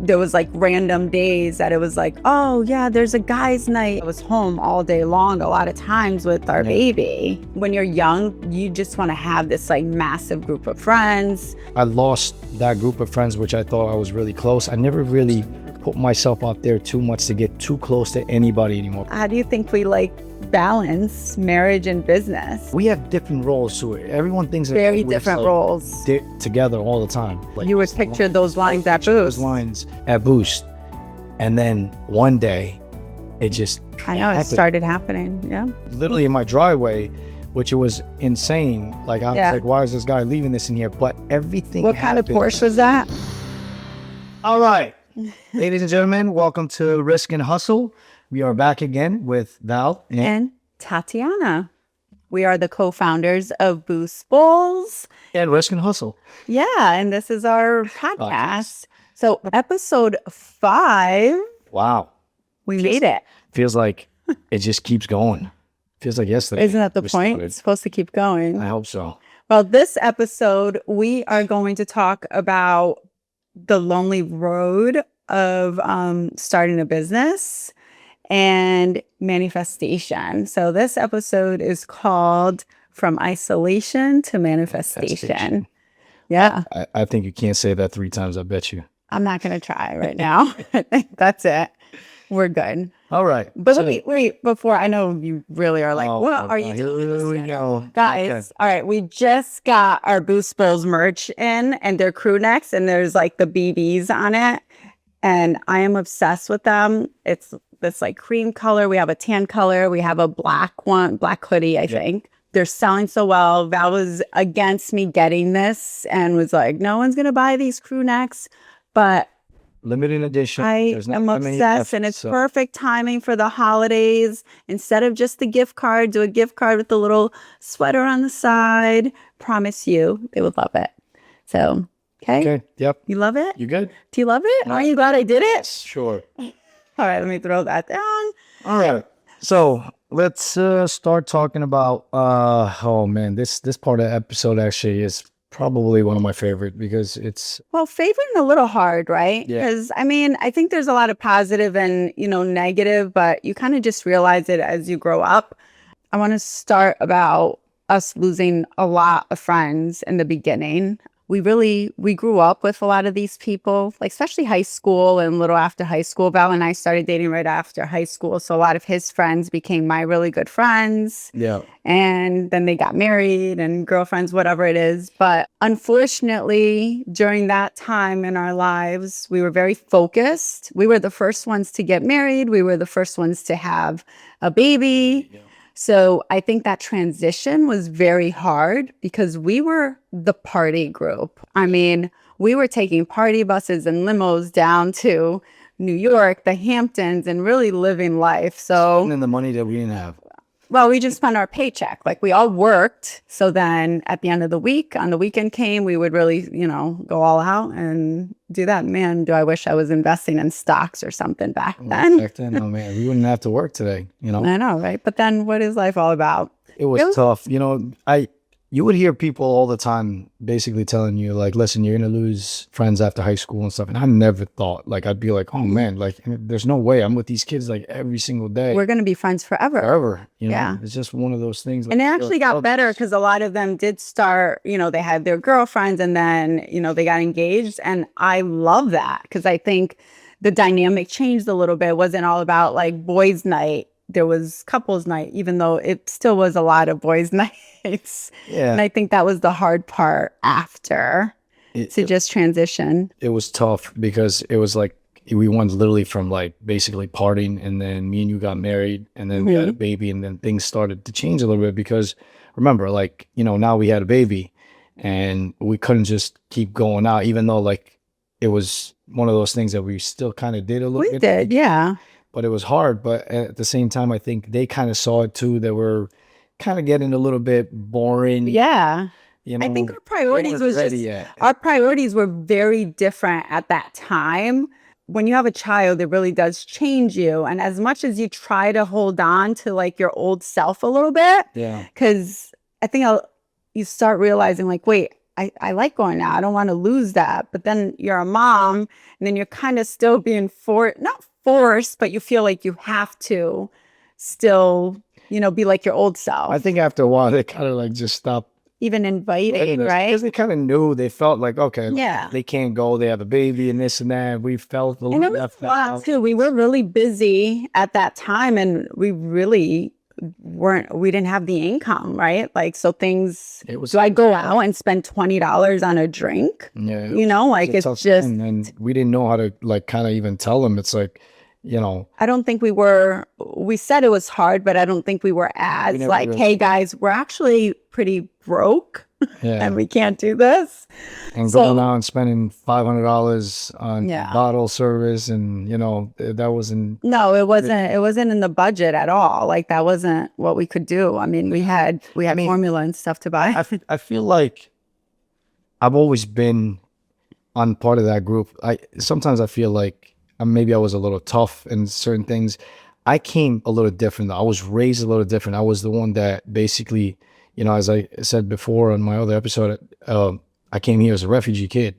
there was like random days that it was like, oh yeah, there's a guys' night. I was home all day long a lot of times with our baby. When you're young, you just want to have this like massive group of friends. I lost that group of friends, which I thought I was really close. I never really put myself out there too much to get too close to anybody anymore. How do you think we like balance marriage and business? We have different roles to it. Everyone thinks that Very we're different so roles. together all the time. Like, You would picture those lines at those Boost. lines at Boost, and then one day, it just I know, it happened. started happening. Yeah. Literally in my driveway, which it was insane. Like I was like, why is this guy leaving this in here? But everything. What kind of happened. Porsche was that? All right, ladies and gentlemen, welcome to Risk and Hustle. We are back again with Val And Tatiana. We are the co-founders of Boost Bulls. and Risk and Hustle. Yeah, and this is our podcast. So episode 5, Wow, we made it. feels like it just keeps going. Feels like yesterday. Isn't that the we point? started. It's supposed to keep going. I hope so. Well, this episode, we are going to talk about the lonely road of starting a business and manifestation. So this episode is called From Isolation to Manifestation. Yeah. I think you can't say that 3 times. I bet you. I'm not going to try right now. I think that's it. We're good. All right. But so, wait, before, I know you really are like, Oh, what are okay, you doing? here we go. Guys, Okay. all right, we just got our Boost Bulls merch in, and they're crew necks, and there's like the BBs on it, and I am obsessed with them. It's this like cream color. We have a tan color. We have a black hoodie, I think. They're selling so well. Val was against me getting this and was like, no one's going to buy these crew necks, but Limited edition. I There's not am that many obsessed, left, and it's so- perfect timing for the holidays. Instead of just the gift card, do a gift card with a little sweater on the side. Promise you, they would love it. So, Okay. Yep. You love it? You good? Do you love it? Aren't you glad I did it? Sure. All right, let me throw that down. All right. So let's start talking about. Oh man, this part of the episode actually is probably one of my favorite because it's Well, favorite and a little hard, right? Yeah. Because I mean, I think there's a lot of positive and, negative, but you kind of just realize it as you grow up. I want to start about us losing a lot of friends in the beginning. We grew up with a lot of these people, like especially high school and a little after high school. Val and I started dating right after high school. So a lot of his friends became my really good friends. yeah. And then they got married and girlfriends, whatever it is. But unfortunately, during that time in our lives, we were very focused. We were the first ones to get married. We were the first ones to have a baby. Yeah. So I think that transition was very hard because we were the party group. I mean, we were taking party buses and limos down to New York, the Hamptons, and really living life. So And then the money that we didn't have. well, we just spent our paycheck. Like we all worked. So then at the end of the week, on the weekend came, we would really, go all out and do that. Man, do I wish I was investing in stocks or something back then. Back then, oh man, we wouldn't have to work today. I know, right? But then what is life all about? It was tough. You would hear people all the time basically telling you, like, listen, you're going to lose friends after high school and stuff. And I never thought, like, I'd be like, oh, man, like, there's no way. I'm with these kids, like, every single day. We're going to be friends forever. Forever. Yeah. It's just one of those things. Like, And it actually got better because a lot of them did start, they had their girlfriends and then, they got engaged. And I love that because I think the dynamic changed a little bit. It wasn't all about like boys' night. There was couples night, even though it still was a lot of boys' nights. Yeah. And I think that was the hard part after to just transition. It was tough because it was like we went literally from like basically partying, and then me and you got married, and then we had a baby, and then things started to change a little bit because remember, like, now we had a baby and we couldn't just keep going out, even though like it was one of those things that we still kind of did a little bit. We did, yeah. But it was hard. But at the same time, I think they kind of saw it too, that we're kind of getting a little bit boring. Yeah. You know, I think our priorities we weren't was ready just, yet. our priorities were very different at that time. When you have a child, it really does change you. And as much as you try to hold on to like your old self a little bit, Yeah. because I think you start realizing like, wait, I like going out. I don't want to lose that. But then you're a mom, and then you're kind of still being not forced, but you feel like you have to still, be like your old I self. think after a while they kind of like just stopped. Even inviting, right? Because they kind of knew, they felt like, okay, Yeah. they can't go, they have a baby and this and that. We felt a And little it was left a lot out. too. We were really busy at that time, and we really we didn't have the income, right? Like, so things, It was, do I go out and spend $20 on a drink? yeah, Like a it's tough just, thing, and we didn't know how to like kind of even tell them. It's like, you know, I don't think we said it was hard, but I don't think we were we as never like, really, hey guys, we're actually pretty broke yeah. and we can't do this. And going So, out and spending $500 on yeah. bottle service, and that wasn't. No, it wasn't in the budget at all. Like that wasn't what we could do. I mean, we had I mean, formula and stuff to buy. I feel like I've always been on part of that group. Sometimes I feel like maybe I was a little tough in certain things. I came a little different. I was raised a little different. I was the one that basically, as I said before on my other episode, I came here as a refugee kid.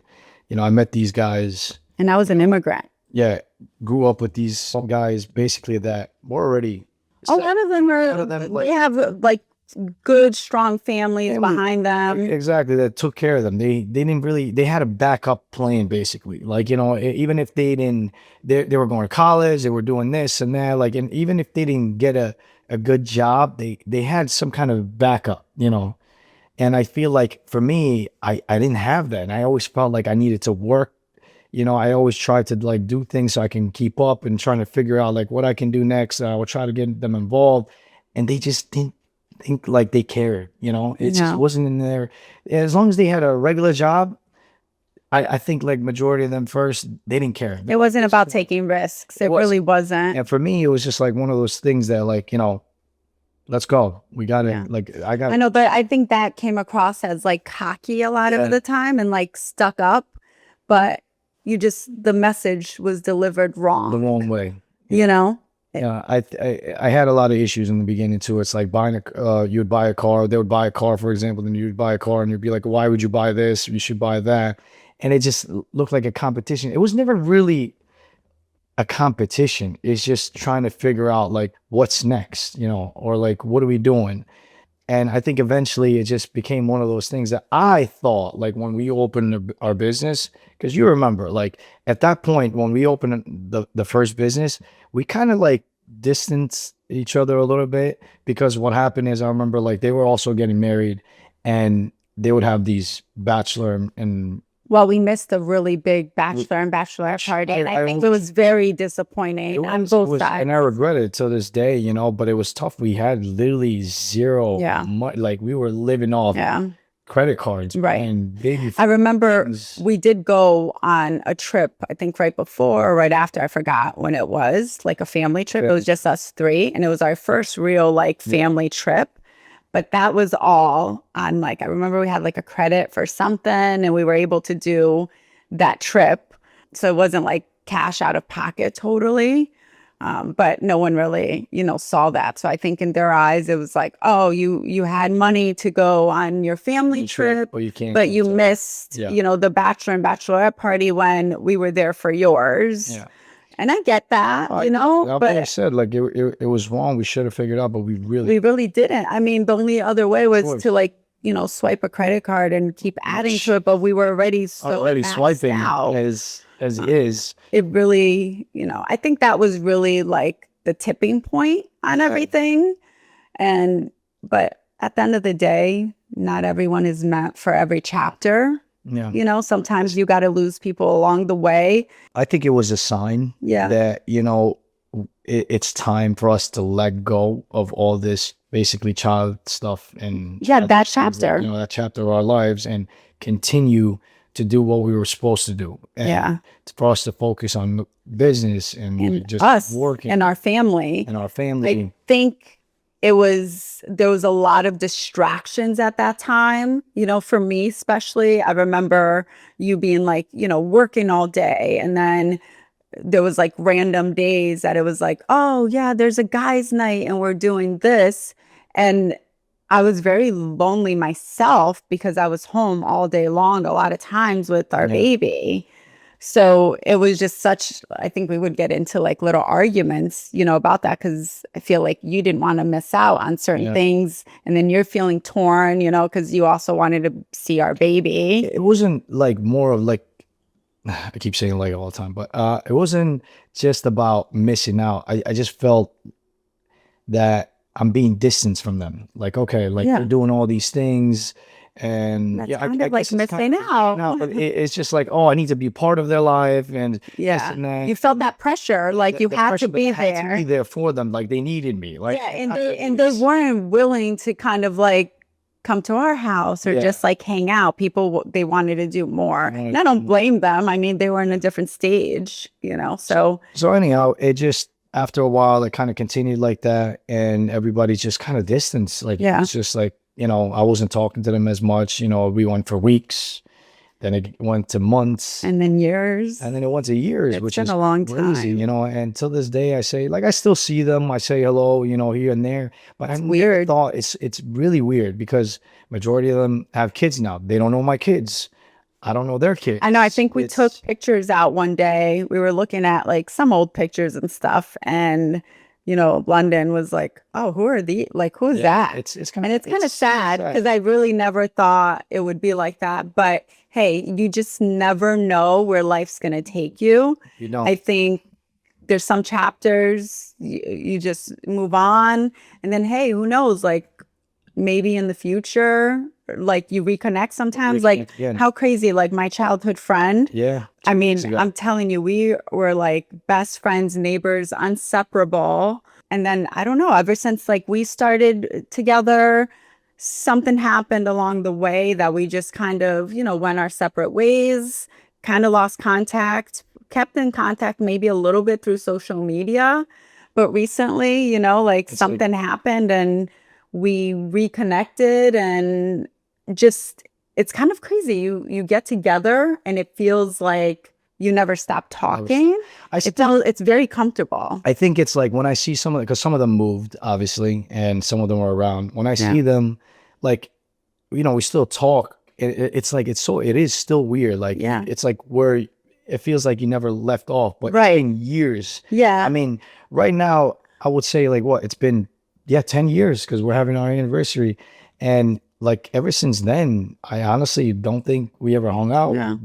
I met these guys. And I was an immigrant. Yeah, grew up with these guys basically that were already. A lot of them they have like good, strong families behind them. Exactly, that took care of them. They didn't really, they had a backup plan basically. Like, even if they didn't, they were going to college, they were doing this and that, like, and even if they didn't get a good job, they had some kind of backup. And I feel like for me, I didn't have that. And I always felt like I needed to work. I always tried to like do things so I can keep up and trying to figure out like what I can do next. I would try to get them involved, and they just didn't think like they cared. It just No. wasn't in there. As long as they had a regular job, I think like majority of them first, they didn't care. It wasn't about taking risks. It really wasn't. And for me, it was just like one of those things that like, let's go. We got Yeah. it. Like I got I know, but I think that came across as like cocky a lot Yeah. of the time and like stuck up. But the message was delivered the wrong. wrong way. Yeah. I had a lot of issues in the beginning too. It's like buying you'd buy a car, they would buy a car, for example, then you'd buy a car and you'd be like, why would you buy this? You should buy that. And it just looked like a competition. It was never really a competition. It's just trying to figure out like what's next, or like, what are we doing? And I think eventually it just became one of those things that I thought, like when we opened our business, because you remember, like at that point when we opened the first business, we kind of like distanced each other a little bit, because what happened is I remember like they were also getting married, and they would have these bachelor and Well, we missed a really big bachelor and bachelorette party. And I think it was very disappointing on both sides. And I regret it to this day, but it was tough. We had literally zero Yeah. like we were living off Yeah. credit cards, Right. and baby I remember things. we did go on a trip, I think right before or right after, I forgot when it was, like a family trip. It was just us three, and it was our first real like family trip. But that was all on like, I remember we had like a credit for something, and we were able to do that trip. So it wasn't like cash out of pocket totally. But no one really, saw that. So I think in their eyes, it was like, oh, you had money to go on your family trip, But you can't. but you missed, the bachelor and bachelorette party when we were there for yours. Yeah. And I get that, Like but I said, like it was wrong. We should have figured out, but we we really didn't. I mean, the only other way was course. to like, swipe a credit card and keep adding to it, but we were already already maxed swiping out. as is. It really, I think that was really like the tipping point on everything. But at the end of the day, not everyone is meant for every chapter. Yeah. Sometimes you got to lose people along the way. I think it was a sign that, it's time for us to let go of all this basically child stuff and that chapter. that chapter of our lives, and continue to do what we were supposed to do. And for us to focus on business and just us working and our family. I think there was a lot of distractions at that time, for me especially. I remember you being like, working all day, and then there was like random days that it was like, oh yeah, there's a guys' night and we're doing this. And I was very lonely myself because I was home all day long, a lot of times with our Yeah. baby. So it was just such, I think we would get into like little arguments, about that because I feel like you didn't want to miss out on certain Yeah. things. And then you're feeling torn, because you also wanted to see our baby. It wasn't like more of like, I keep saying like all the time, but it wasn't just about missing out. I just felt that I'm being distanced from them. Like, okay, like they're Yeah. doing all these things, and That's yeah, kind I of like guess it's kind missing of missing out. out, but it's just like, oh, I need to be part of their life and this Yeah. and that. You felt that pressure, like you The had pressure, to but I be had to be there. there for them. Like they needed me. Like Yeah, and they weren't willing to kind of like come to our house or yeah. just like hang out. People they wanted to do more. Wanted And I to don't do more. blame them. I mean, they were in a different stage, So So anyhow, it just after a while it kind of continued like that, and everybody's just kind of distanced. Like yeah. it's just like I wasn't talking to them as much. We went for weeks, then it went to months, And then years. and then it went to years, It's which been is a long crazy. time. And till this day, I say like I still see them. I say hello, here and there, but I It's never weird. thought it's really weird because majority of them have kids now. They don't know my kids. I don't know their kids. I know. I think we took It's pictures out one day. We were looking at like some old pictures and stuff. And, London was like, oh, who are the, like, who's yeah, that? it's kind And of it's kind of sad because I really never thought it would be like that. But hey, you just never know where life's going to take you. I think there's some chapters you just move on. And then, hey, who knows? Like, maybe in the future, like you reconnect sometimes. Like, Reconnect again. how crazy, like my childhood friend. Yeah. I mean, ago. I'm telling you, we were like best friends, neighbors, inseparable. And then I don't know, ever since like we started together, something happened along the way that we just kind of, went our separate ways, kind of lost contact, kept in contact maybe a little bit through social media. But recently, like It's like something happened and we reconnected and just it's kind of crazy. You get together and it feels like you never stop talking. It's very comfortable. I think it's like when I see some of because some of them moved obviously, and some of them are around. When I see them, like we still talk. It's like it is still weird. Like Yeah. it's like where it feels like you never left off, but Right. it's been years. Yeah. I mean, right now I would say like what it's been 10 years because we're having our anniversary, and like ever since then, I honestly don't think we ever hung out, Yeah.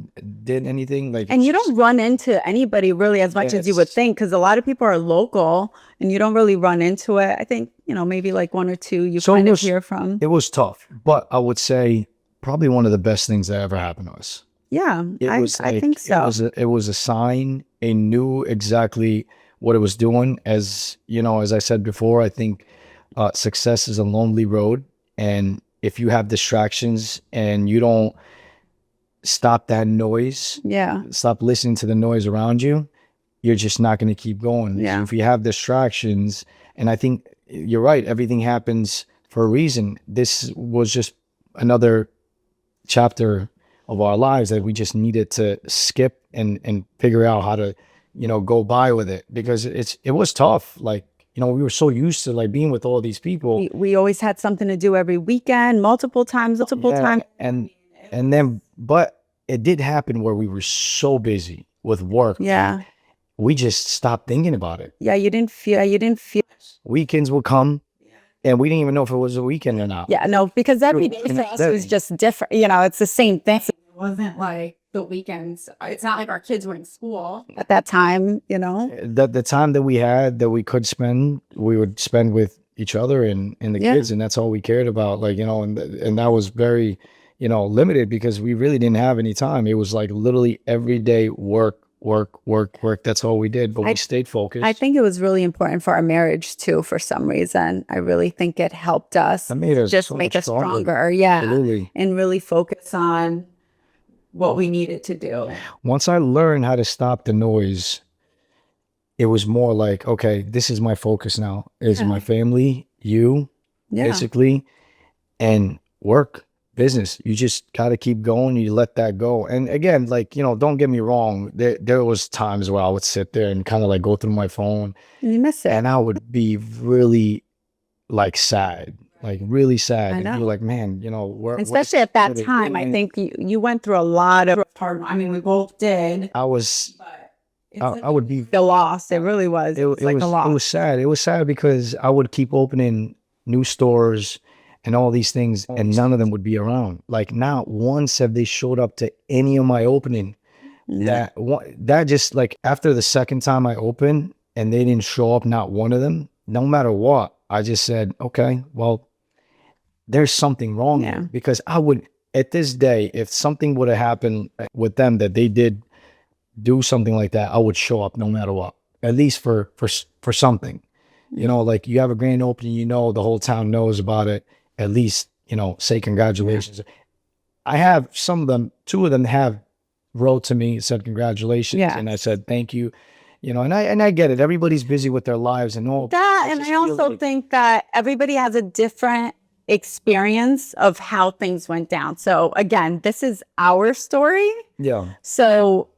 did anything like. And you don't run into anybody really as much as you would Yes. think because a lot of people are local and you don't really run into it. I think, maybe like one or two you So it kind of was- hear from. It was tough, but I would say probably one of the best things that ever happened to us. Yeah, It I was like, think so. It was a sign. It knew exactly what it was doing. As as I said before, I think success is a lonely road, and if you have distractions and you don't stop that noise, Yeah. stop listening to the noise around you, you're just not going to keep going. Yeah. If you have distractions, and I think you're right, everything happens for a reason. This was just another chapter of our lives that we just needed to skip and figure out how to go by with it, because it was tough. Like we were so used to like being with all these people. We always had something to do every weekend, multiple times. Yeah, and then but it did happen where we were so busy with work, Yeah. we just stopped thinking about it. Yeah, you didn't feel. Weekends would come, and we didn't even know if it was a weekend or not. Yeah, no, because every day And for us that- was just different. It's the same thing. It wasn't like the weekends. It's not like our kids were in school at that time, The time that we had that we could spend, we would spend with each other and the Yeah. kids, and that's all we cared about. Like and that was very limited because we really didn't have any time. It was like literally every day work. That's all we did, but we stayed focused. I think it was really important for our marriage too, for some reason. I really think it helped us That made us just so make much us stronger. Yeah. Absolutely. And really focus on what we needed to do. Once I learned how to stop the noise, it was more like, okay, this is my focus now. It's my family, you, Yeah. basically, and work, business. You just got to keep going. You let that go. And again, like, don't get me wrong. There was times where I would sit there and kind of like go through my phone, And you miss it. and I would be really like sad. like really sad. I And you're know. like, man, you know, Especially at that time, I think you went through a lot of hard. I mean, we both did. I was, But I would be, the loss. It really was. it, It was it like a was, it loss. was sad. It was sad because I would keep opening new stores and all these things, and none of them would be around. Like not once have they showed up to any of my opening. That just like after the second time I opened and they didn't show up, not one of them, no matter what, I just said, okay, well, there's something wrong Yeah. here. Because I would, at this day, if something would have happened with them that they did do something like that, I would show up no matter what, at least for something. You know, like you have a grand opening, you know, the whole town knows about it. At least, you know, say congratulations. I have some of them, two of them have wrote to me, said congratulations, Yeah. and I said thank you. You know, and I get it. Everybody's busy with their lives and all. That, It and just I feels also like- think that everybody has a different experience of how things went down. So again, this is our story. yeah, So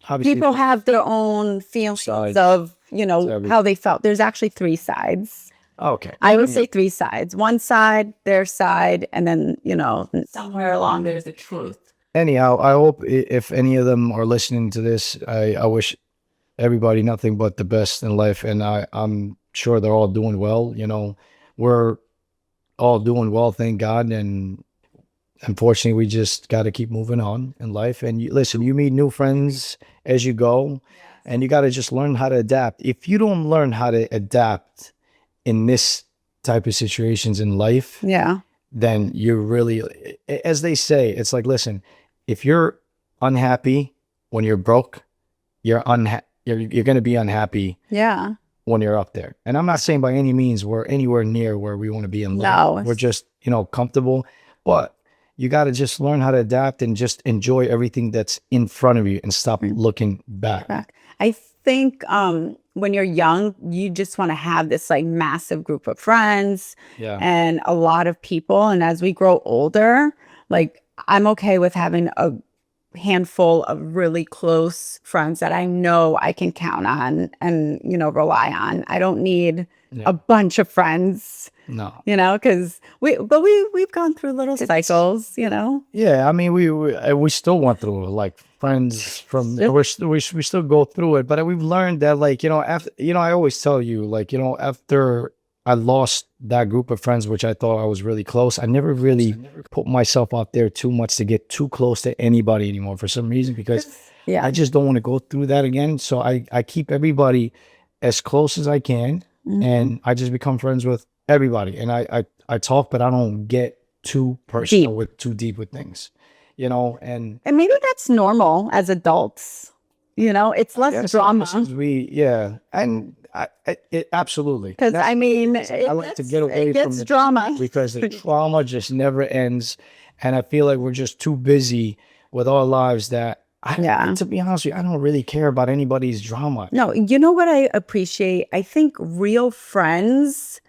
obviously, people have their own feelings Sides. of, you know, everything. how they felt. There's actually three sides. okay. I would say three sides. One side, their side, and then, you know, somewhere along there's the truth. Anyhow, I hope if any of them are listening to this, I wish everybody nothing but the best in life, and I'm sure they're all doing well. You know, we're all doing well, thank God, and unfortunately, we just got to keep moving on in life. And you, listen, you meet new friends as you go, and you got to just learn how to adapt. If you don't learn how to adapt in this type of situations in life, Yeah. then you're really, as they say, it's like, listen, if you're unhappy when you're broke, you're going to be unhappy Yeah. when you're up there. And I'm not saying by any means we're anywhere near where we want to be in life. No. We're just, you know, comfortable, but you got to just learn how to adapt and just enjoy everything that's in front of you and stop looking back. I think when you're young, you just want to have this like massive group of friends Yeah. and a lot of people. And as we grow older, like I'm okay with having a handful of really close friends that I know I can count on and, you know, rely on. I don't need a bunch of friends, No. you know, because we've gone through little cycles, you know. Yeah, I mean, we still went through it, like friends from we still go through it, but we've learned that, like, you know, after, you know, I always tell you, like, you know, after I lost that group of friends, which I thought I was really close, I never really put myself out there too much to get too close to anybody anymore for some reason, because Yeah. I just don't want to go through that again. So I keep everybody as close as I can, and I just become friends with everybody, and I talk, but I don't get too personal too deep with things, you know. And maybe that's normal as adults, you know, it's less drama. And it absolutely, Because I mean, I like to get away it from gets the drama. because the trauma just never ends, and I feel like we're just too busy with our lives that to be honest with you, I don't really care about anybody's drama. No, you know what I appreciate? I think real friends,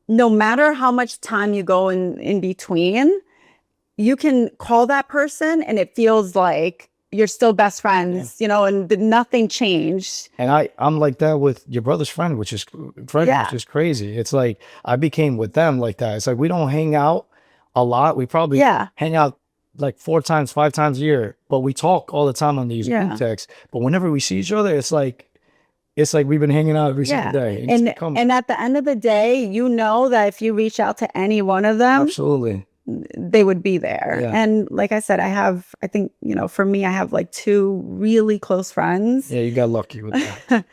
no matter how much time you go in between, you can call that person and it feels like you're still best friends, you know, and nothing changed. And I'm like that with your brother's friend, which is crazy. It's like I became with them like that. It's like we don't hang out a lot. We probably hang out like 4 times, 5 times a year, but we talk all the time on these group texts. But whenever we see each other, it's like we've been hanging out every single day. And at the end of the day, you know that if you reach out to any one of them, absolutely, they would be there. Yeah. And like I said, I think, you know, for me, I have like 2 really close friends. Yeah, you got lucky with that.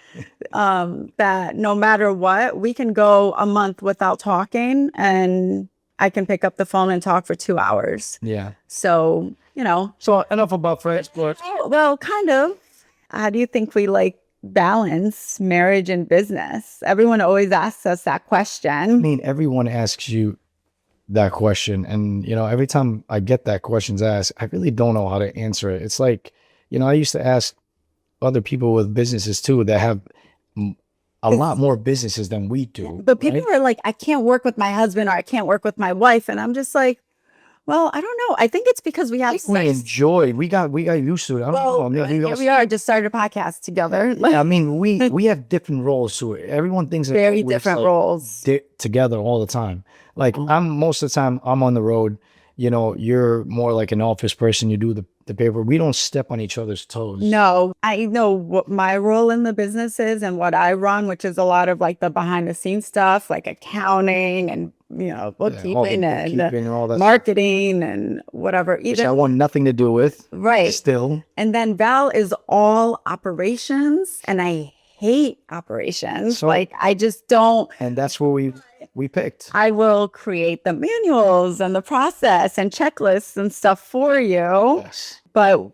That no matter what, we can go a month without talking and I can pick up the phone and talk for 2 hours. Yeah. So, you know. So enough about friends, but Well, kind of. How do you think we like balance marriage and business? Everyone always asks us that question. I mean, everyone asks you that question, and you know, every time I get that questions asked, I really don't know how to answer it. It's like, you know, I used to ask other people with businesses too that have a lot more businesses than we do. But people are like, I can't work with my husband or I can't work with my wife. And I'm just like, Well, I don't know. I think it's because we have We enjoy. We got used to it. I don't know. I mean, here we are, just started a podcast together. yeah, I mean, we have different roles to it. Everyone thinks that Very we're just, different roles. together all the time. Like I'm most of the time I'm on the road. You know, you're more like an office person. You do the paper. We don't step on each other's toes. No, I know what my role in the business is and what I run, which is a lot of like the behind the scenes stuff, like accounting and, bookkeeping bookkeeping and all that marketing and whatever. Which I want nothing to do with. Right. Still. And then Val is all operations, and I hate operations. So- like I just don't. And that's what we picked. I will create the manuals and the process and checklists and stuff for you, Yes. but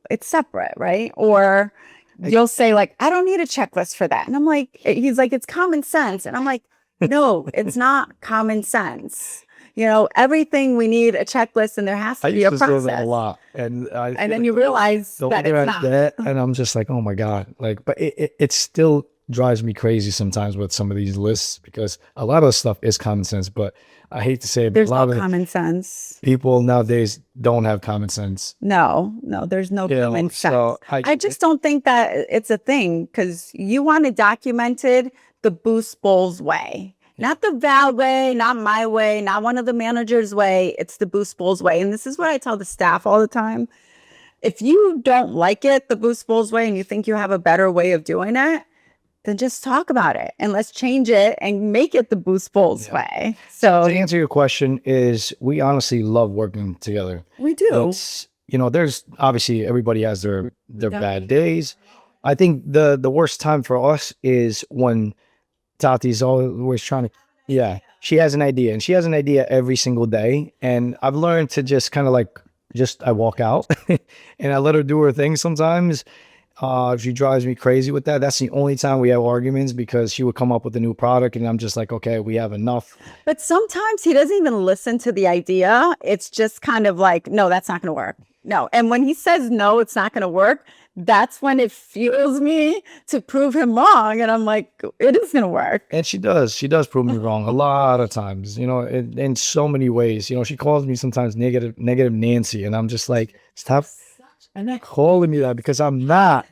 it's separate, right? Or you'll say like, I don't need a checklist for that. And I'm like, he's like, it's common sense. And I'm like, no, it's not common sense. Everything we need a checklist, and there has to be a I used to do process. that a lot. And then you realize the that older it's I not. get, and I'm just like, oh my God. Like, but it still drives me crazy sometimes with some of these lists, because a lot of the stuff is common sense, but I hate to say it, but There's a lot no of common sense. people nowadays don't have common sense. No, there's no common sense. So I just don't think that it's a thing, because you want it documented the Boost Bowls way. Not the Val way, not my way, not one of the managers' way. It's the Boost Bowls way. And this is what I tell the staff all the time. If you don't like it, the Boost Bowls way, and you think you have a better way of doing it, then just talk about it and let's change it and make it the Boost Bowls way. So to answer your question is, we honestly love working together. we do. It's, there's obviously everybody has their bad days. I think the worst time for us is when Tati's always trying to, she has an idea, and she has an idea every single day. And I've learned to just kind of like, I walk out and I let her do her thing sometimes. She drives me crazy with that. That's the only time we have arguments, because she would come up with a new product and I'm just like, okay, we have enough. But sometimes he doesn't even listen to the idea. It's just kind of like, no, that's not going to work. No. And when he says, no, it's not going to work, that's when it fuels me to prove him wrong. And I'm like, it is going to work. And she does prove me wrong a lot of times, in so many ways. She calls me sometimes negative Nancy, and I'm just like, stop calling me that, because I'm not.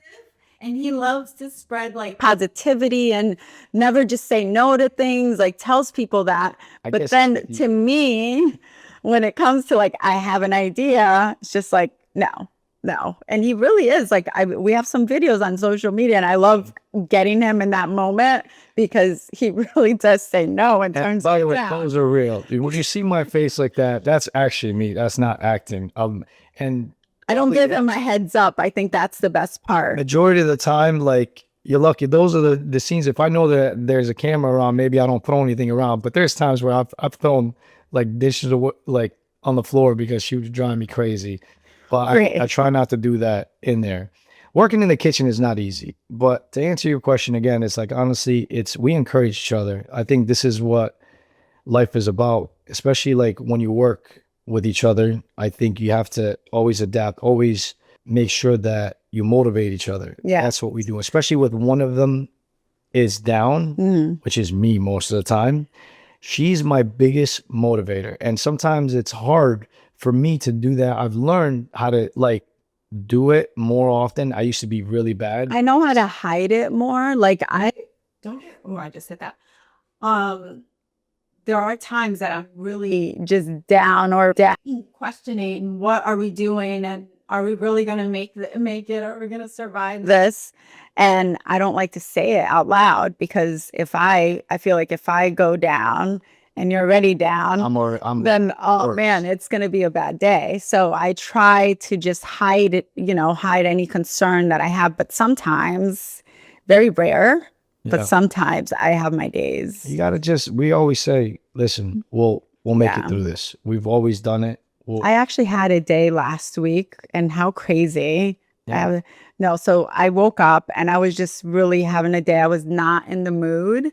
And he loves to spread like positivity and never just say no to things, like tells people that. But then to me, when it comes to like, I have an idea, it's just like, no. And he really is like, we have some videos on social media, and I love getting him in that moment, because he really does say no and turns by the way, down. those are real. When you see my face like that, that's actually me. That's not acting. And I don't give him a heads up. I think that's the best part. Majority of the time, like, you're lucky. Those are the scenes. If I know that there's a camera around, maybe I don't throw anything around. But there's times where I've thrown like dishes like on the floor because she was driving me crazy. But I try not to do that in there. Working in the kitchen is not easy. But to answer your question again, it's like, honestly, we encourage each other. I think this is what life is about, especially like when you work with each other. I think you have to always adapt, always make sure that you motivate each other. Yeah. That's what we do, especially with one of them is down, which is me most of the time. She's my biggest motivator. And sometimes it's hard for me to do that. I've learned how to like do it more often. I used to be really bad. I know how to hide it more. Like I just hit that. There are times that I'm really just down or questioning, what are we doing? And are we really going to make it? Are we going to survive this? And I don't like to say it out loud, because I feel like if I go down and you're already down, then man, it's going to be a bad day. So I try to just hide it, hide any concern that I have. But sometimes, very rare, but sometimes I have my days. You got to we always say, listen, we'll make it through this. We've always done it. I actually had a day last week, and how crazy. Yeah. So I woke up and I was just really having a day. I was not in the mood.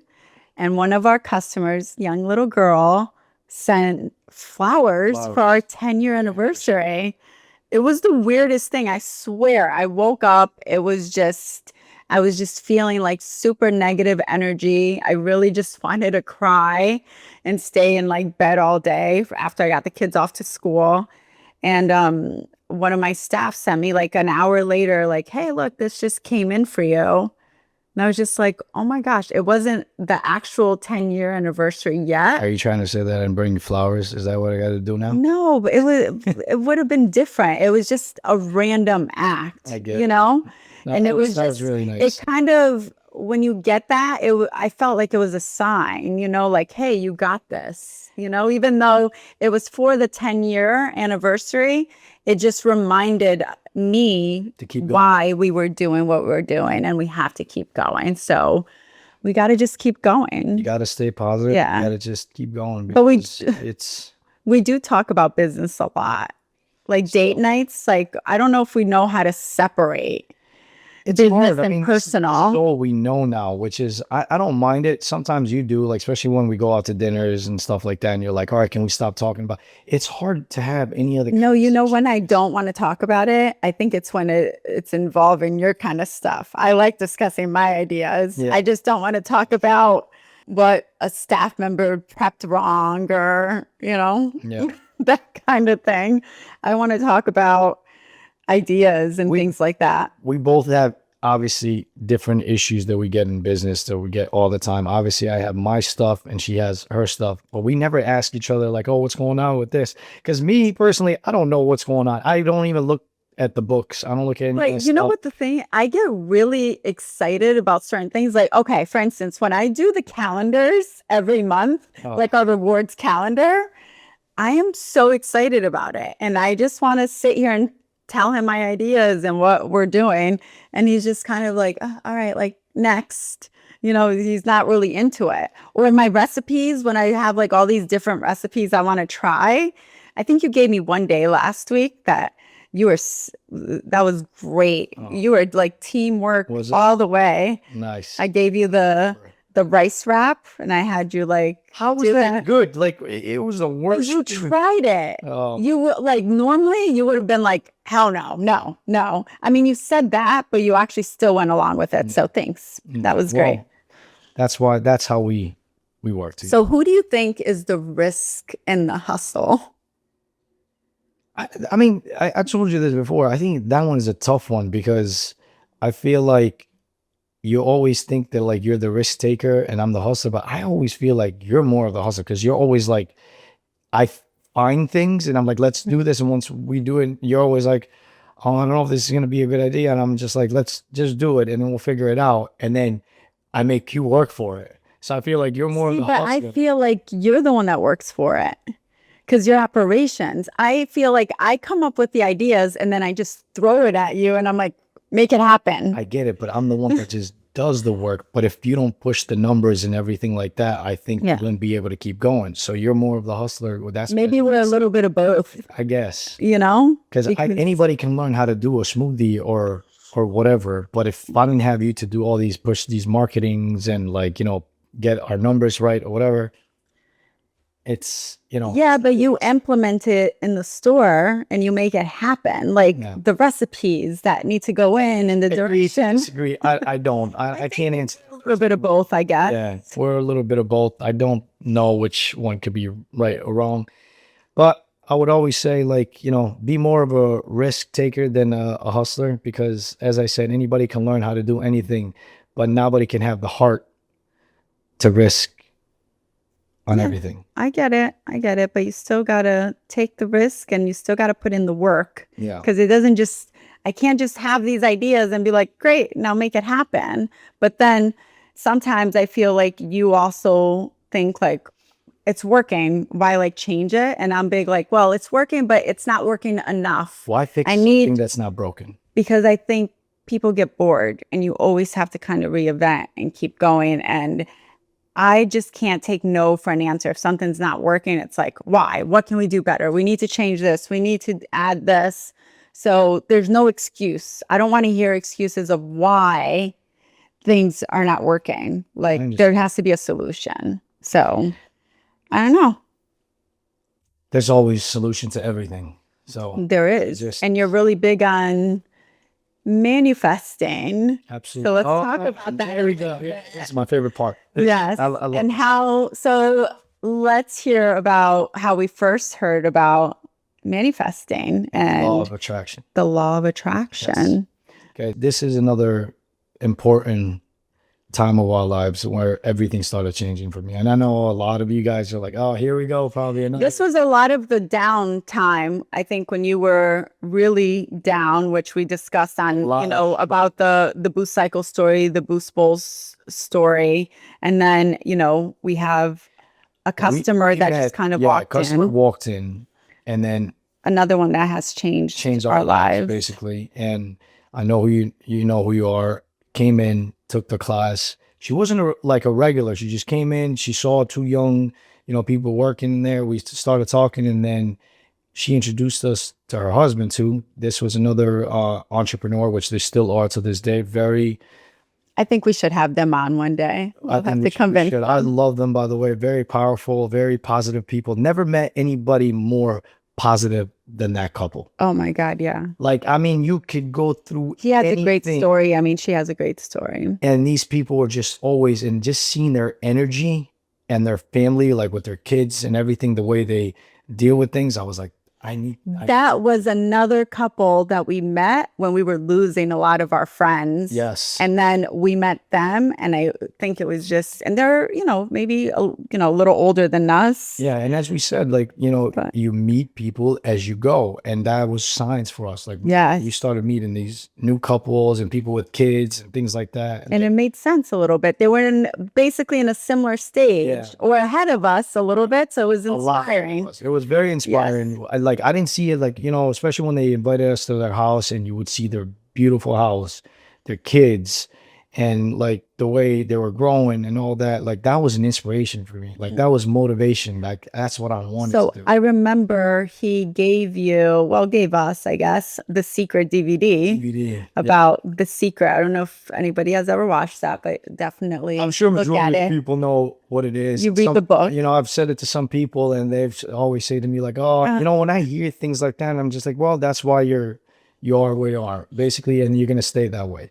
And one of our customers, young little girl, sent flowers for our 10-year anniversary. It was the weirdest thing. I swear. I woke up. It was just, I was just feeling like super negative energy. I really just wanted to cry and stay in like bed all day after I got the kids off to school. And one of my staff sent me like an hour later, like, hey, look, this just came in for you. And I was just like, oh my gosh, it wasn't the actual 10-year anniversary yet. Are you trying to say that and bring flowers? Is that what I got to do now? No, but it would have been different. It was just a random act, I get you it. know? No, And it was that was just, really it nice. kind of, when you get that, I felt like it was a sign, you know, like, hey, you got this, you know, even though it was for the 10-year anniversary, it just reminded me To keep going. why we were doing what we were doing, and we have to keep going. So we got to just keep You going. got to stay positive. Yeah. You got to just keep going But because it's we do talk about business a lot. Like date nights, like I don't know if we know how to separate business hard. I and mean, personal. so we know now, which is I don't mind it. Sometimes you do, like especially when we go out to dinners and stuff like that, and you're like, all right, can we stop talking about? It's hard to have any other. No, you know when I don't want to talk about it, I think it's when it's involving your kind of stuff. I like discussing my ideas. Yeah. I just don't want to talk about what a staff member prepped wrong or, you know, Yeah. that kind of thing. I want to talk about ideas and things like that. We both have obviously different issues that we get in business that we get all the time. Obviously, I have my stuff and she has her stuff, but we never ask each other like, oh, what's going on with this? Because me personally, I don't know what's going on. I don't even look at the books. I don't look at any of Like, that you know stuff. what the thing, I get really excited about certain things. Like, okay, for instance, when I do the calendars every month, like our rewards calendar, I am so excited about it. And I just want to sit here and tell him my ideas and what we're doing. And he's just kind of like, "Oh, all right, like next." You know, he's not really into it. Or in my recipes, when I have like all these different recipes I want to try, I think you gave me one day last week that that was great. You were like teamwork Was it? all the way. Nice. I gave you the rice wrap and I had you like, How was do that good? Like it was the worst. you tried it. Oh. You would like normally you would have been like, hell no, no, no. I mean, you said that, but you actually still went along with it. So thanks. That was great. Well, that's how we work together. So who do you think is the risk and the hustle? I mean, I told you this before. I think that one is a tough one because I feel like you always think that like you're the risk taker and I'm the hustler, but I always feel like you're more of the hustler because you're always like, I find things and I'm like, let's do this. And once we do it, you're always like, oh, I don't know if this is going to be a good idea. And I'm just like, let's just do it and then we'll figure it out. And then I make you work for it. So I feel like you're more of the But hustler. I feel like you're the one that works for it because you're operations. I feel like I come up with the ideas and then I just throw it at you and I'm like, make it happen. I get it, but I'm the one that just does the work. But if you don't push the numbers and everything like that, I think you wouldn't be able to keep going. So you're more of the hustler. Well, that's maybe we're a little bit of both, I guess, you know, because anybody can learn how to do a smoothie or whatever. But if I didn't have you to do all these push these marketings and like, you know, get our numbers right or whatever, it's, you know. Yeah, but you implement it in the store and you make it happen. Like the recipes that need to go in and the direction. Disagree. I don't. I can't answer. A little bit of both, I guess. Yeah, we're a little bit of both. I don't know which one could be right or wrong, but I would always say, like, you know, be more of a risk taker than a hustler because, as I said, anybody can learn how to do anything, but nobody can have the heart to risk on everything. I get it. But you still got to take the risk and you still got to put in the work. Yeah. Because it doesn't just, I can't just have these ideas and be like, great, now make it happen. But then sometimes I feel like you also think like, it's working, why like change it? And I'm big like, well, it's working, but it's not working enough. Why fix something that's not broken? Because I think people get bored and you always have to kind of reinvent and keep going. And I just can't take no for an answer. If something's not working, it's like, why? What can we do better? We need to change this. We need to add this. So there's no excuse. I don't want to hear excuses of why things are not working. Like there has to be a solution. So I don't know. There's always a solution to everything. So there is. And you're really big on manifesting. Absolutely. So let's talk about that. There we go. Yeah, that's my favorite part. Yes. I love And it. how, so let's hear about how we first heard about manifesting Law and of attraction. the law of Yes. attraction. Okay. This is another important time of our lives where everything started changing for me. And I know a lot of you guys are like, oh, here we go, probably another. This was a lot of the down time, I think, when you were really down, which we discussed on, you know, about the boost cycle story, the boost bowls story. And then, you know, we have a customer that just kind of walked customer in. walked in, and then Another one that has changed our lives. basically. And I know you know who you are. Came in, took the class. She wasn't like a regular. She just came in. She saw two young, you know, people working there. We started talking, and then she introduced us to her husband too. This was another entrepreneur, which they still are to this day. Very. I think we should have them on one day. We'll have to we convince should. them. I love them, by the way. Very powerful, very positive people. Never met anybody more positive than that couple. Oh my God, yeah. Like, I mean, you could go through He has a great anything, story. I mean, she has a great story. and these people were just always, and just seeing their energy and their family, like with their kids and everything, the way they deal with things, I was like, That was another couple that we met when we were losing a lot of our friends. Yes. And then we met them, and I think it was just, and they're, you know, maybe, a little older than us. Yeah. And as we said, like, you know, you meet people as you go. And that was signs for us. Like, yeah, you started meeting these new couples and people with kids and things like that. And it made sense a little bit. They were basically in a similar stage or ahead of us a little bit. So it was inspiring. It was very inspiring. Yes. I didn't see it, like, you know, especially when they invited us to their house and you would see their beautiful house, their kids, and like the way they were growing and all that. Like, that was an inspiration for me. Like, that was motivation. Like, that's what I wanted to do. I remember he gave us, I guess, the Secret DVD about The Secret. I don't know if anybody has ever watched that, but definitely I'm sure look majority at of it. people know what it is. You read the book. You know, I've said it to some people, and they've always say to me like, oh, you know, when I hear things like that, I'm just like, well, that's why you are where you are, basically, and you're gonna stay that way.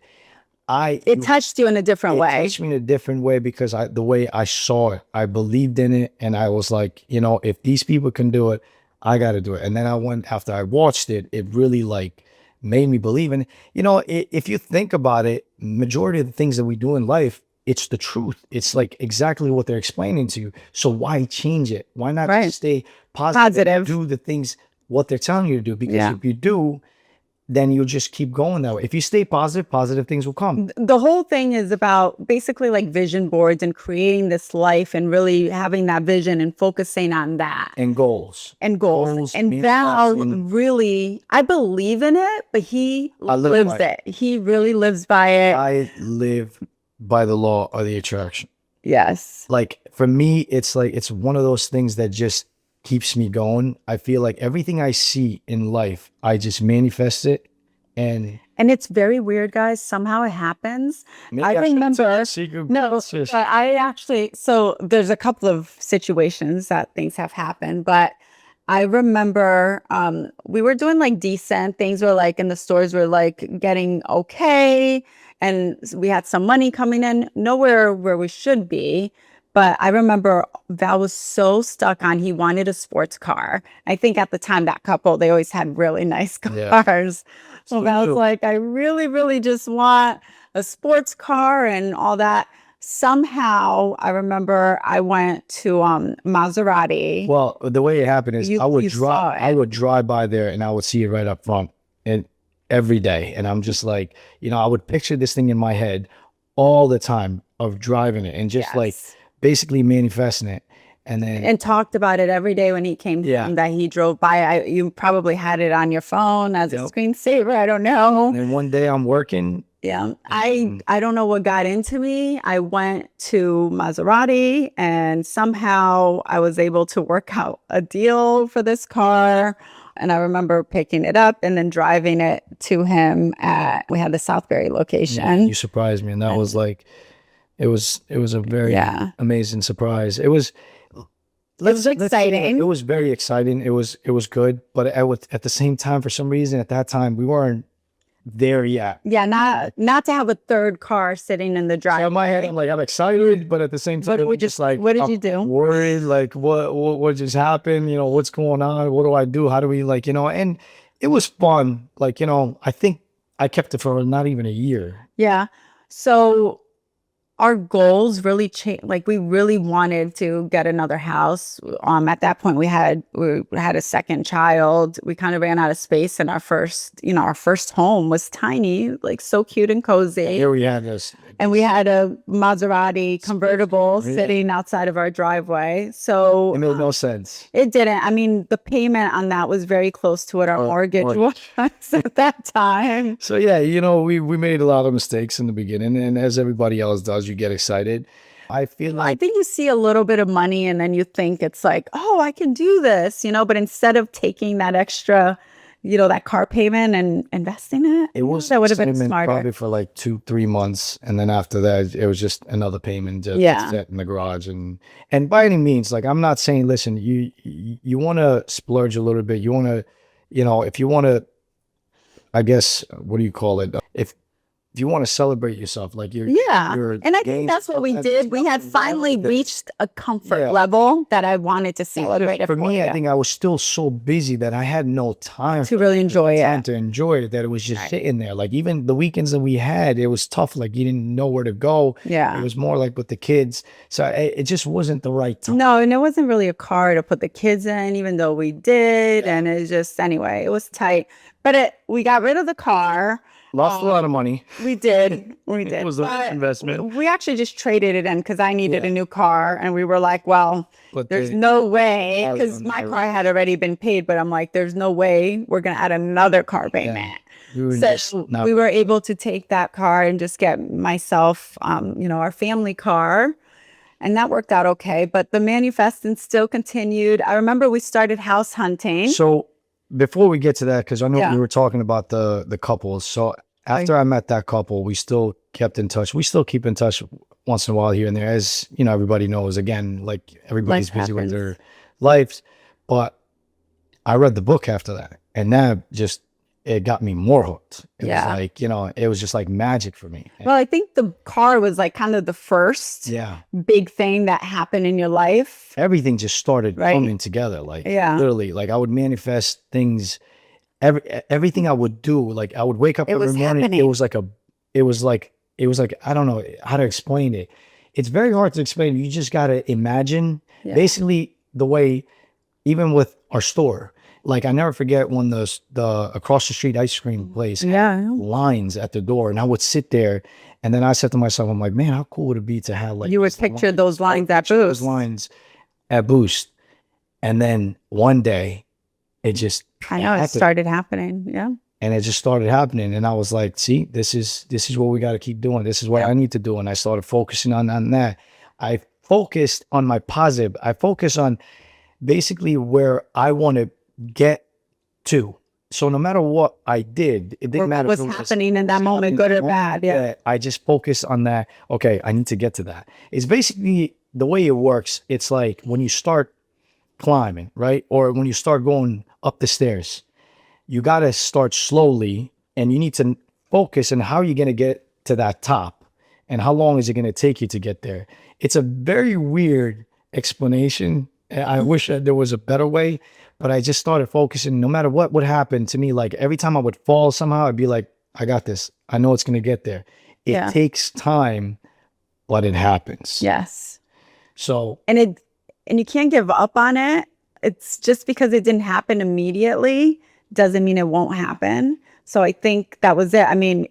It touched you in a different way. It touched me in a different way because the way I saw it, I believed in it, and I was like, you know, if these people can do it, I got to do it. And then after I watched it, it really like made me believe. And you know, if you think about it, majority of the things that we do in life, it's the truth. It's like exactly what they're explaining to you. So why change it? Why not just stay positive, do the things what they're telling you to do? Because if you do, then you'll just keep going that way. If you stay positive, positive things will come. The whole thing is about basically like vision boards and creating this life and really having that vision and focusing on that. And goals. And Val really, I believe in it, but he lives it. He really lives by it. I live by the law of the attraction. Yes. Like, for me, it's like, it's one of those things that just keeps me going. I feel like everything I see in life, I just manifest it. And it's very weird, guys. Somehow it happens. I remember, I actually, so there's a couple of situations that things have happened, but I remember we were doing like decent things, were like in the stores were like getting okay, and we had some money coming in, nowhere where we should be. But I remember Val was so stuck on, he wanted a sports car. I think at the time, that couple, they always had really nice cars. So Val was like, I really, really just want a sports car and all that. Somehow, I remember I went to Maserati. Well, the way it happened is I would drive by there and I would see it right up front and every day. And I'm just like, you know, I would picture this thing in my head all the time of driving it and just like basically manifesting it. And talked about it every day when he came home that he drove by. You probably had it on your phone as a screensaver. I don't know. And then one day I'm working. Yeah. I don't know what got into me. I went to Maserati and somehow I was able to work out a deal for this car. And I remember picking it up and then driving it to him we had the Southbury location. Yeah, you surprised me. And that was like, it was a very amazing surprise. It was exciting. It was very exciting. It was good. But at the same time, for some reason, at that time, we weren't there yet. Yeah, not to have a third car sitting in the So driveway. in my head, I'm like, I'm excited, but at the same time, But I'm just like, what did I'm you do? worried. Like, what just happened? You know, what's going on? What do I do? How do we, like, you know? And it was fun. Like, you know, I think I kept it for not even a year. Yeah. So our goals really changed. Like we really wanted to get another house. At that point we had a second child. We kind of ran out of space, and our first home was tiny, like so cute and cozy. Here we had this, And we had a Maserati convertible Yeah. sitting outside of our driveway. So it made no sense. it didn't. I mean, the payment on that was very close to what our mortgage right. was at that time. So yeah, you know, we made a lot of mistakes in the beginning, and as everybody else does, you get excited. I feel I like think you see a little bit of money and then you think it's like, oh, I can do this, but instead of taking that extra, that car payment and investing in it, that would have been excitement smarter. probably for like 2-3 months, and then after that, it was just another payment just Yeah. set in the garage. And by any means, like I'm not saying, listen, you want to splurge a little bit. You want to, if you want to, I guess, what do you call it? If you want to celebrate yourself, like Yeah. you're And I think that's what we did. We had finally reached a comfort Yeah. level that I wanted to celebrate it For me, you. I think I was still so busy that I had no time To really enjoy time it. to enjoy it, that it was just sitting there. Like even the weekends that we had, it was tough. Like you didn't know where to go. Yeah. It was more like with the kids. So it just wasn't the right time. No, and it wasn't really a car to put the kids in, even though we did. And it's just, anyway, it was tight. But we got rid of the car. Lost a lot of money. We did. We did. It was an investment. We actually just traded it in because I needed a new car. And we were like, well, But there's no way, because my car had already been paid. But I'm like, there's no way we're going to add another car payment. So we were able to take that car and just get myself, our family car. And that worked out okay. But the manifesting still continued. I remember we started house hunting. So before we get to that, because I know Yeah. we were talking about the couples. So after I met that couple, we still kept in touch. We still keep in touch once in a while here and there. As you know, everybody knows, again, like everybody's Life busy with happens. their lives. But I read the book after that, and that just, it got me more hooked. It Yeah. was like, it was just like magic for me. Well, I think the car was like kind of the first Yeah. big thing that happened in your life. Everything just started Right. coming together. Like Yeah. literally, like I would manifest things. Everything I would do, like I would wake up It every was morning. happening. It was like I don't know how to explain it. It's very hard to explain. You just gotta imagine. Yeah. Basically, the way, even with our store, like I never forget when the across the street ice cream place Yeah. lines at the door, and I would sit there, and then I said to myself, I'm like, man, how cool would it be to have like You would this picture line- those lines at those Boost. lines at Boost, and then one day it just I know it happened. started happening. Yeah. And it just started happening, and I was like, see, this is what we got to keep doing. This is what I need to do. And I started focusing on that. I focused on my positive. I focused on basically where I want to get to. So no matter what I did, it didn't matter What's if it was happening in that moment, good or bad. Yeah. I just focused on that. Okay, I need to get to that. It's basically the way it works. It's like when you start climbing, right? Or when you start going up the stairs, you got to start slowly, and you need to focus on how you're going to get to that top and how long is it going to take you to get there. It's a very weird explanation. I wish that there was a better way, but I just started focusing. No matter what would happen to me, like every time I would fall somehow, I'd be like, I got this. I know it's going to get there. It Yeah. takes time, but it happens. Yes. So And you can't give up on it. It's just because it didn't happen immediately doesn't mean it won't happen. So I think that was it. I mean,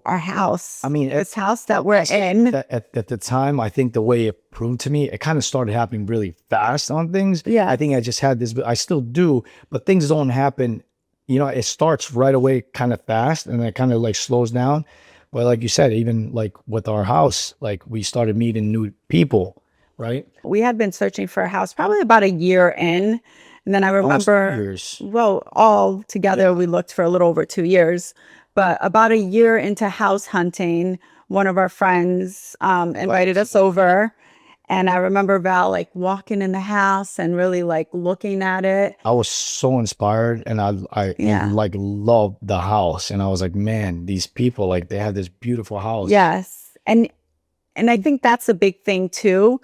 our house. I mean, this house that we're in. At the time, I think the way it proved to me, it kind of started happening really fast on things. Yeah. I think I just had this, but I still do, but things don't happen. It starts right away kind of fast, and then it kind of like slows down. But like you said, even like with our house, like we started meeting new people, right? We had been searching for a house probably about a year in. And then I Almost 2 remember, years. well, all together, we looked for a little over 2 years. But about a year into house hunting, one of our friends invited us over. And I remember Val like walking in the house and really like looking at it. I was so inspired, and I Yeah. like loved the house, and I was like, man, these people, like, they have this beautiful house. Yes. And I think that's a big thing too.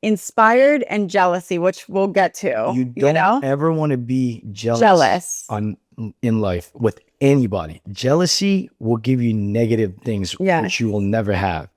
Inspired and jealousy, which we'll get to. You don't know? ever want to be Jealous. in life with anybody. Jealousy will give you negative things, Yes. which you will never have.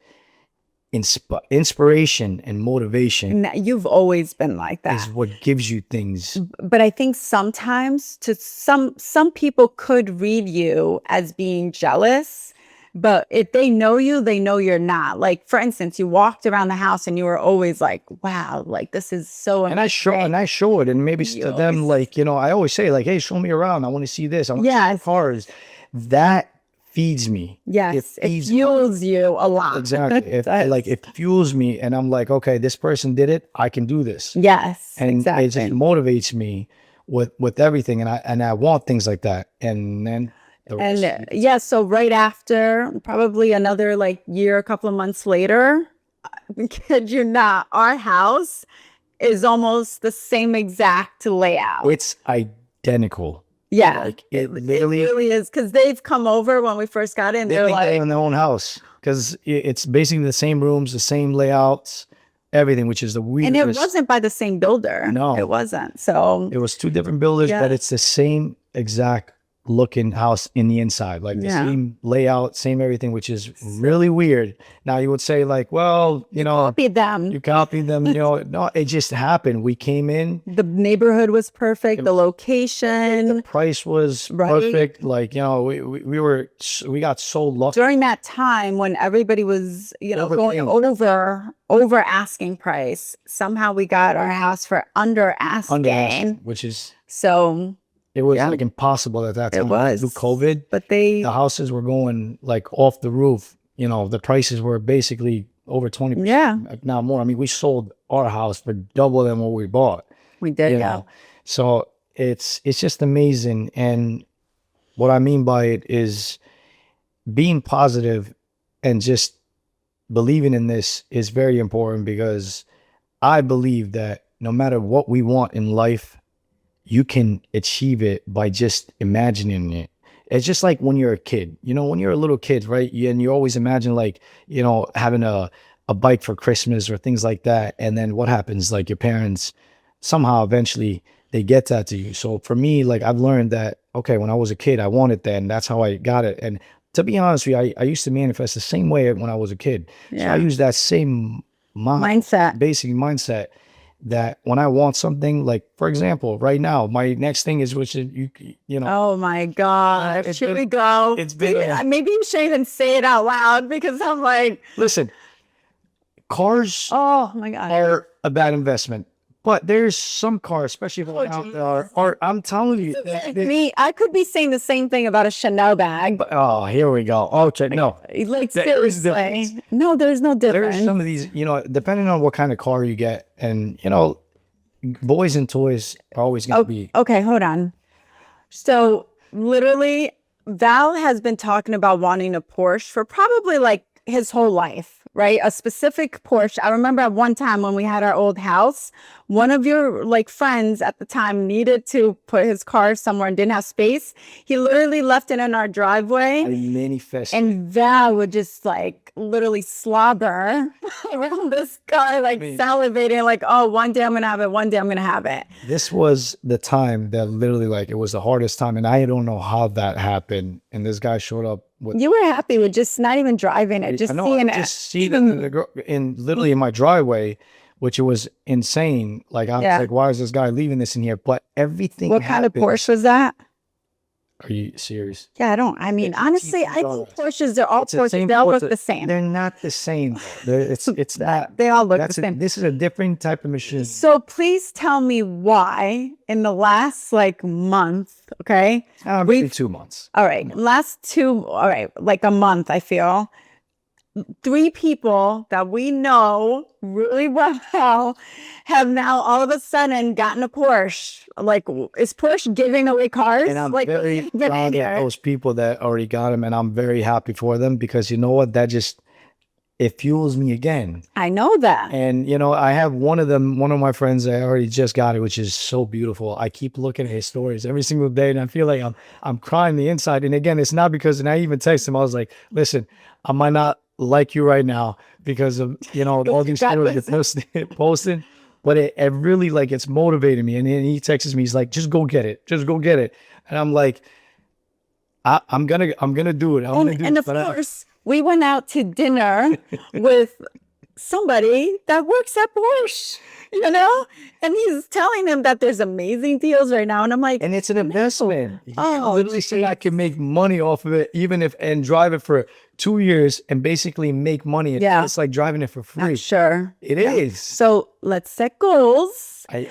Inspiration and motivation You've always been like that. is what gives you things. But I think sometimes to some people could read you as being jealous, but if they know you, they know you're not. Like, for instance, you walked around the house and you were always like, wow, like this is so And I show it, and maybe to them, like, you know, I always say, like, hey, show me around. I want to see this. I want to see the cars. That feeds me. Yes, it fuels you a lot. Exactly. It fuels me, and I'm like, okay, this person did it. I can do this. Yes, And exactly. it just motivates me with everything, and I want things like that. And then yeah, so right after, probably another like year, a couple of months later, kid you not, our house is almost the same exact layout. It's identical. Yeah, like it really is, because they've come over when we first got in. They're like in their own house, because it's basically the same rooms, the same layouts, everything, which is the weirdest. And it wasn't by the same builder. No, it wasn't. So it was two different builders, but it's the same exact looking house in the inside, like the same layout, same everything, which is really weird. Now you would say, like, well, you know, copied them. You copied them, you know. No, it just happened. We came in, the neighborhood was perfect, the location, the price was perfect. Like, you know, we got so lucky during that time when everybody was, you know, going over asking price. Somehow we got our house for under asking, which is so. It was like impossible at that time. It was through COVID, but the houses were going like off the roof. You know, the prices were basically over 20%. Yeah, now more. I mean, we sold our house for double than what we bought. We did, you know? So it's just amazing. And what I mean by it is being positive and just believing in this is very important, because I believe that no matter what we want in life, you can achieve it by just imagining it. It's just like when you're a kid, you know, when you're a little kid, right? And you always imagine, like, you know, having a bike for Christmas or things like that. And then what happens? Like, your parents somehow eventually they get that to you. So for me, like, I've learned that, okay, when I was a kid, I wanted that, and that's how I got it. And to be honest with you, I used to manifest the same way when I was a kid. So I use that same mindset, basic mindset, that when I want something, like, for example, right now, my next thing is, which is, you know. Oh my gosh, here we go. It's been maybe you shouldn't even say it out loud, because I'm like, listen, cars oh my God, are a bad investment. But there's some cars, especially are I'm telling you, I could be saying the same thing about a Chanel bag. But, oh, here we go. Okay, no, like seriously, no, there's no difference. There's some of these, you know, depending on what kind of car you get, and, you know, boys and toys are always going to be. Okay, hold on. So literally, Val has been talking about wanting a Porsche for probably like his whole life. Right? A specific Porsche. I remember at one time when we had our old house, one of your like friends at the time needed to put his car somewhere and didn't have space. He literally left it in our driveway. And Val would just like literally slobber around this car, like salivating, like, oh, one day I'm going to have it. One day I'm going to have it. This was the time that literally, like, it was the hardest time. And I don't know how that happened. And this guy showed up. You were happy with just not even driving it, just seeing it. Just see in literally in my driveway, which was insane. Like, I was like, why is this guy leaving this in here? But everything. What kind of Porsche was that? Are you serious? Yeah, honestly, I think Porsches, they're all Porsches. They all look the same. They're not the same. It's that. They all look the same. This is a different type of machine. So please tell me why in the last like month, okay? Maybe 2 months. All right. Like a month, I feel. 3 people that we know really well have now all of a sudden gotten a Porsche. Like, is Porsche giving away cars? And I'm like, very proud of those people that already got them, and I'm very happy for them, because you know what? That just, it fuels me again. I know that. And you know, I have one of my friends that already just got it, which is so beautiful. I keep looking at his stories every single day, and I feel like I'm crying the inside. And again, it's not because, and I even text him, I was like, listen, I might not like you right now because of, you know, all these stories you're posting, but it really, like, it's motivating me. And then he texts me, he's like, just go get it, just go get it. And I'm like, I'm gonna do it. And of course, we went out to dinner with somebody that works at Porsche, you know, and he's telling him that there's amazing deals right now. And I'm like, and it's an investment. Oh, Literally say I can make money off of it, even if, and drive it for 2 years and basically make money. Yeah. It's like driving it for free. Sure. It is. So let's set goals. I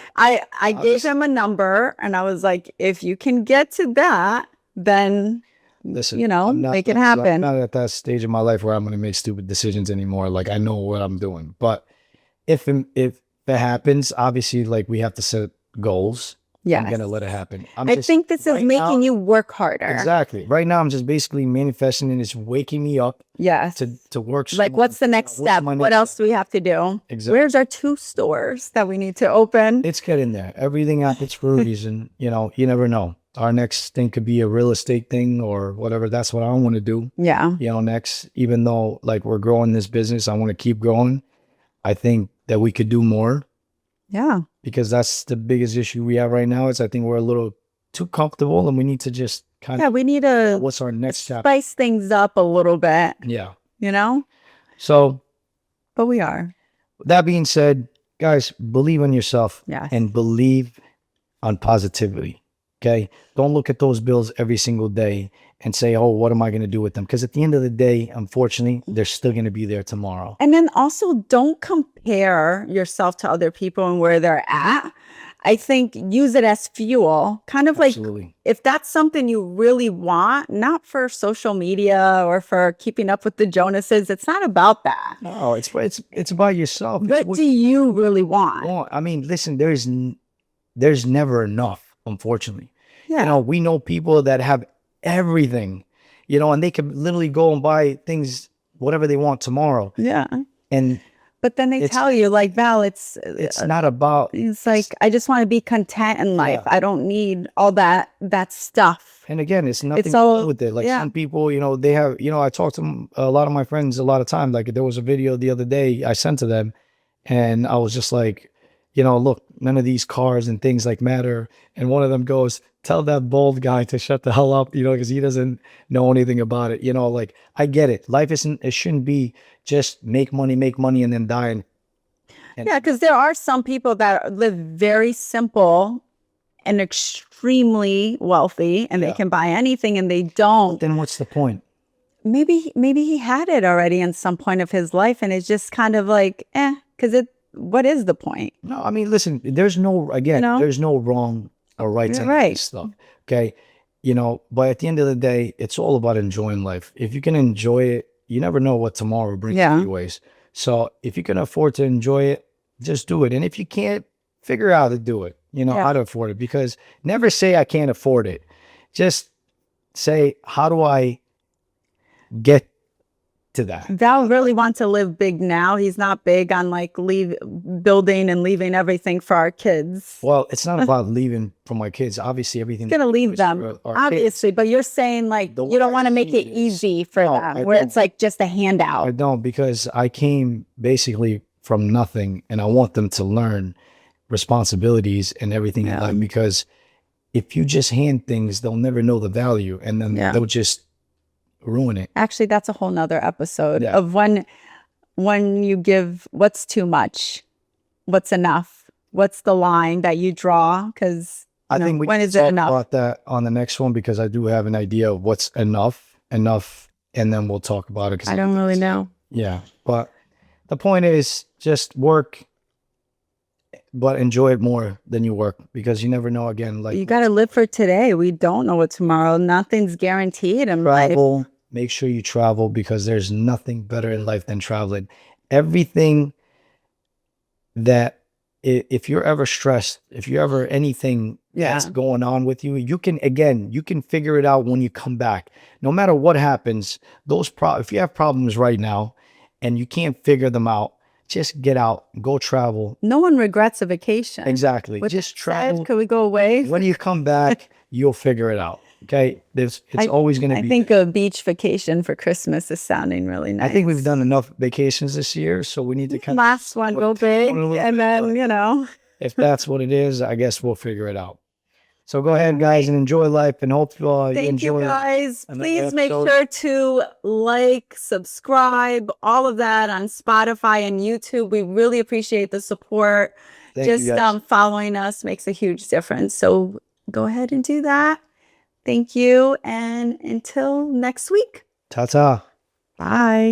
gave just- him a number and I was like, if you can get to that, then Listen, you know, I'm not- make it I'm happen. not at that stage of my life where I'm going to make stupid decisions anymore. Like, I know what I'm doing. But if it happens, obviously, like, we have to set goals. Yes. I'm going to let it happen. I think this is making you work harder. Exactly. Right now, I'm just basically manifesting, and it's waking me up Yes. to work. Like, what's the next step? What else do we have to do? Exactly. Where's our 2 stores that we need to open? It's getting there. Everything happens for a reason. You know, you never know. Our next thing could be a real estate thing or whatever. That's what I want to do. Yeah. You know, next, even though, like, we're growing this business, I want to keep growing. I think that we could do more, Yeah. because that's the biggest issue we have right now. Is I think we're a little too comfortable, and we need to just kind Yeah, of, we need to what's our next chapter? spice things up a little bit, Yeah. you know? So But we are. that being said, guys, believe in yourself. Yes. And believe on positivity. Okay. Don't look at those bills every single day and say, oh, what am I going to do with them? Because at the end of the day, unfortunately, they're still going to be there tomorrow. And then also don't compare yourself to other people and where they're at. I think use it as fuel, kind of Absolutely. like if that's something you really want, not for social media or for keeping up with the Jonases. It's not about that. No, it's about yourself. What do you really want? Well, I mean, listen, there's never enough, unfortunately. Yeah. You know, we know people that have everything, you know, and they can literally go and buy things, whatever they want tomorrow. Yeah. And But then they tell you, like, Val, it's not about, it's like, I just want to be content in life. Yeah. I don't need all that stuff. and again, it's nothing It's all- wrong with it. Like, yeah. some people, you know, they have, you know, I talked to a lot of my friends a lot of times. Like, there was a video the other day I sent to them, and I was just like, you know, look, none of these cars and things like matter. And one of them goes, tell that bald guy to shut the hell up, you know, because he doesn't know anything about it. You know, like, I get it. Life it shouldn't be just make money, and then die. Yeah, because there are some people that live very simple and extremely wealthy, and they Yeah. can buy anything, and they don't. Then what's the point? Maybe he had it already in some point of his life, and it's just kind of like, because what is the point? No, I mean, listen, there's no, again, You know? there's no wrong or right to You're any of right. this stuff. Okay. You know, but at the end of the day, it's all about enjoying life. If you can enjoy it, you never know what tomorrow brings Yeah. anyways. So if you can afford to enjoy it, just do it. And if you can't, figure out how to do it, you know, Yeah. how to afford it. Because never say I can't afford it. Just say, how do I get to that? Val really wants to live big now. He's not big on like building and leaving everything for our kids. Well, it's not about leaving for my kids. Obviously, everything. He's gonna leave is them, for our kids. obviously, but you're saying like The you don't way want I to make see it it is- easy for No, them, I where don't. it's like just a handout. I don't, because I came basically from nothing, and I want them to learn responsibilities and everything in Yeah. life. Because if you just hand things, they'll never know the value, and then Yeah. they'll just ruin it. Actually, that's a whole nother episode Yeah. of when you give what's too much, what's enough, what's the line that you draw? Because I think we when can is it talk enough? about that on the next one, because I do have an idea of what's enough, and then we'll talk about it. 'Cause I don't really know. Yeah, but the point is, just work, but enjoy it more than you work, because you never know. Again, like, You got to live for today. We don't know what tomorrow. Nothing's guaranteed in life. travel. Make sure you travel, because there's nothing better in life than traveling. Everything that if you're ever stressed, if you're ever anything that's Yeah. going on with you, you can figure it out when you come back. No matter what happens, if you have problems right now, and you can't figure them out, just get out, go travel. No one regrets a vacation. Exactly. With Just that said, travel. could we go away? When you come back, you'll figure it out. Okay. It's always going to I be. think a beach vacation for Christmas is sounding really nice. I think we've done enough vacations this year, so we need to kind of last one real big, and then if that's what it is, I guess we'll figure it out. So go ahead, guys, and enjoy life, and hope you Thank you, enjoy. guys. another Please make episode. sure to like, subscribe, all of that on Spotify and YouTube. We really appreciate the support. Thank you, Just guys. following us makes a huge difference. So go ahead and do that. Thank you. And until next week. Ta-ta. Bye.